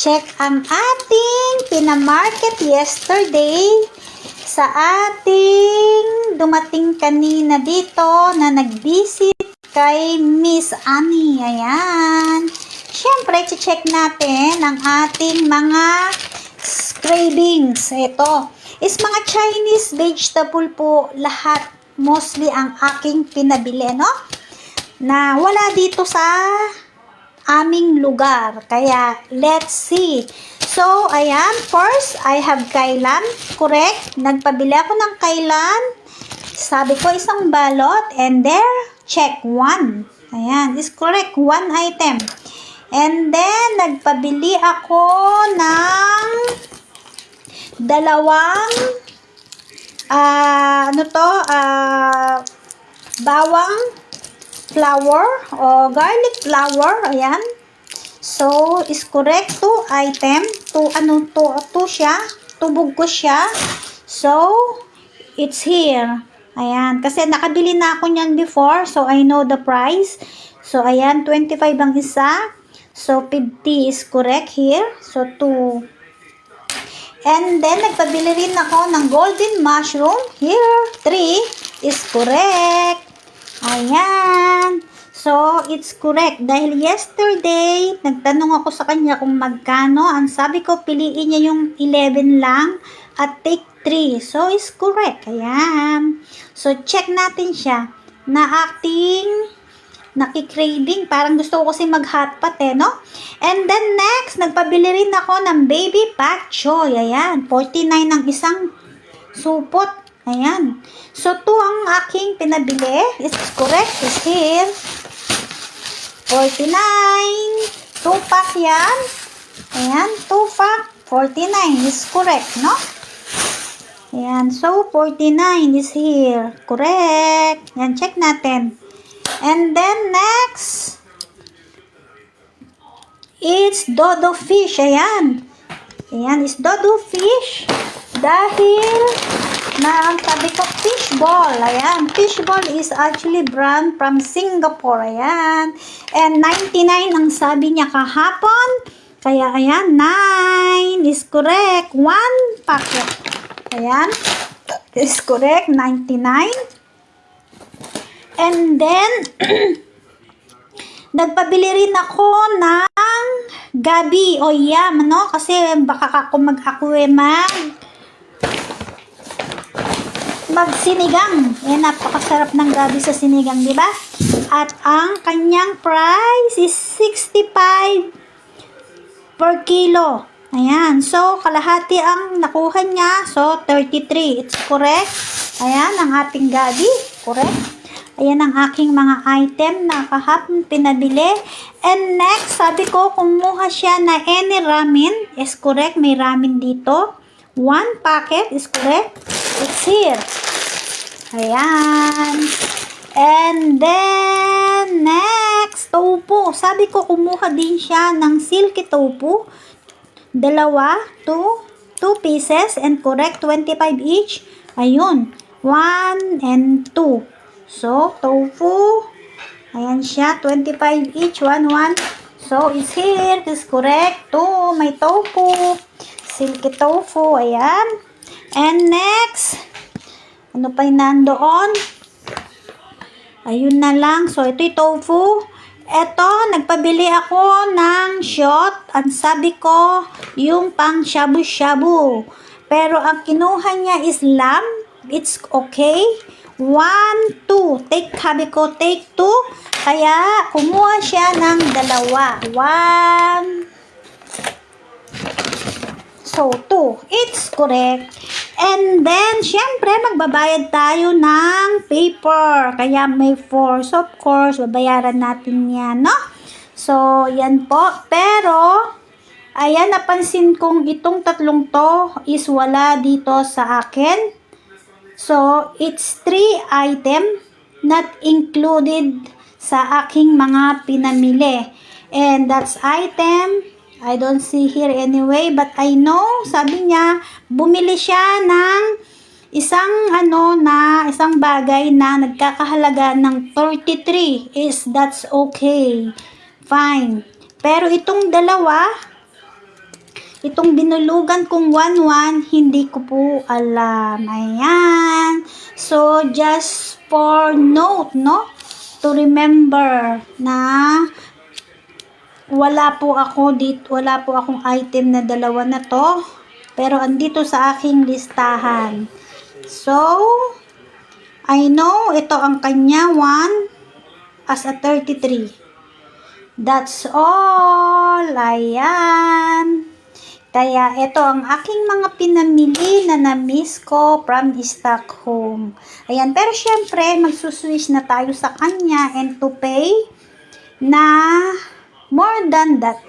check ang ating pinamarket yesterday sa ating dumating kanina dito na nag-visit kay Miss Annie. Ayan. Siyempre, check natin ang ating mga cravings. Ito is mga Chinese vegetable po lahat. Mostly ang aking pinabili, no? Na wala dito sa aming lugar. Kaya, let's see. So, ayan. First, I have kailan. Correct. Nagpabili ako ng kailan. Sabi ko, isang balot. And there, check. 1. Ayan. Is correct. 1 item. And then, nagpabili ako ng dalawang bawang flour o garlic flour. Ayan. So, is correct. 2 item. 2 siya. Tubog ko siya. So, it's here. Ayan. Kasi nakabili na ako niyan before. So, I know the price. So, ayan. 25 ang isa. So, 50 is correct here. So, 2. And then, nagpabili rin ako ng golden mushroom. Here, 3 is correct. Ayan. So, it's correct. Dahil yesterday, nagtanong ako sa kanya kung magkano. Ang sabi ko, piliin niya yung 11 lang at take 3. So, it's correct. Ayan. So, check natin siya na acting nakikraving. Parang gusto ko kasi mag-hotpot no? And then next, nagpabili rin ako ng baby pak choy. Ayan. 49 ang isang supot. Ayan. So, 2 ang aking pinabili. Is correct. Is here. 49. 2 pack yan. Ayan. 2 pack. 49 is correct, no? Ayan. So, 49 is here. Correct. Ayan. Check natin. And then next, it's dodo fish. Ayan. Ayan is dodo fish. Dahil na ang sabi ko fishball. Ayan. Fishball is actually brand from Singapore. Ayan. And 99 ang sabi niya kahapon. Kaya ayan, 9 is correct. 1 packet. Ayan. Is correct. 99. And then, nagpabili rin ako ng gabi o yam, no? Kasi baka ako magsinigang. Yan, napakasarap ng gabi sa sinigang, di ba? At ang kanyang price is 65 per kilo. Ayan. So, kalahati ang nakuha niya. So, 33. It's correct. Ayan, ang ating gabi. Correct. Ayan ang aking mga item na kahapon pinabili. And next, sabi ko, kumuha siya na any ramen. Is correct. May ramen dito. 1 packet is correct. It's here. Ayan. And then, next, tofu. Sabi ko, kumuha din siya ng silky tofu. 2 pieces. And correct, 25 each. Ayun. 1 and 2. So, tofu. Ayan siya. 25 each. 1. So, it's here. It's correct. 2. May tofu. Silky tofu. Ayan. And next, ano pa yung nandoon? Ayun na lang. So, ito yung tofu. Ito, nagpabili ako ng shot. Ang sabi ko, yung pang shabu-shabu. Pero ang kinuha niya is lamb. It's okay. 1, 2. Sabi ko, take 2. Kaya, kumuha siya ng 2. 1. So, 2. It's correct. And then, syempre, magbabayad tayo ng paper. Kaya may 4. So, of course, babayaran natin yan, no? So, yan po. Pero, ayan, napansin kong itong tatlong to is wala dito sa akin. So, it's 3 item not included sa aking mga pinamili. And that's item. I don't see here anyway. But I know, sabi niya, bumili siya ng isang bagay na nagkakahalaga ng 33 that's okay. Fine. Pero itong dalawa, Itong binulugan kong 1-1, hindi ko po alam. Ayan. So, just for note, no? To remember na wala po akong item na dalawa na to. Pero andito sa aking listahan. So, I know ito ang kanya 1 as a 33. That's all. Ayan. Kaya ito ang aking mga pinamili na na-miss ko from Stockholm. Ayan. Pero syempre, magsuswitch na tayo sa kanya and to pay na more than that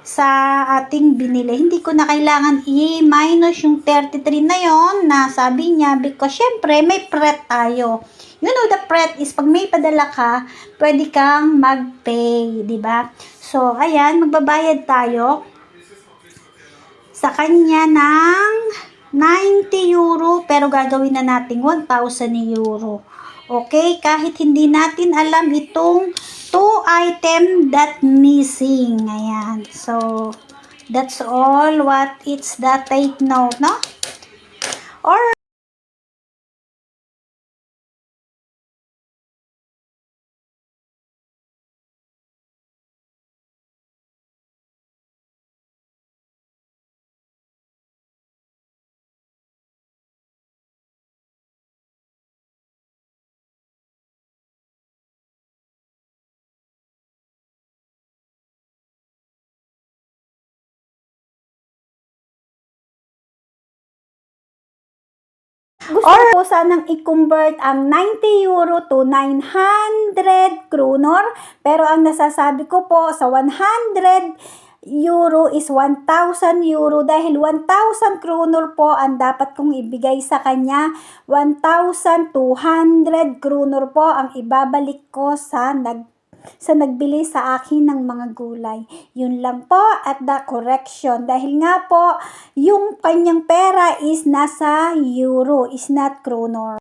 sa ating binili. Hindi ko na kailangan i-minus yung 33 na yon na sabi niya because syempre may pret tayo. You know, the pret is pag may padala ka, pwede kang mag-pay, di ba? So, ayan, magbabayad tayo sa kanya ng 90 euro, pero gagawin na natin 1,000 euro. Okay? Kahit hindi natin alam itong 2 item that missing. Ayan. So, that's all what it's that take note, no? Or gusto ko sanang i-convert ang 90 euro to 900 kronor. Pero ang nasasabi ko po sa 100 euro is 1,000 euro. Dahil 1,000 kronor po ang dapat kong ibigay sa kanya. 1,200 kronor po ang ibabalik ko sa nagbili sa akin ng mga gulay. Yun lang po at the correction. Dahil nga po, yung kanyang pera is nasa euro, is not kronor.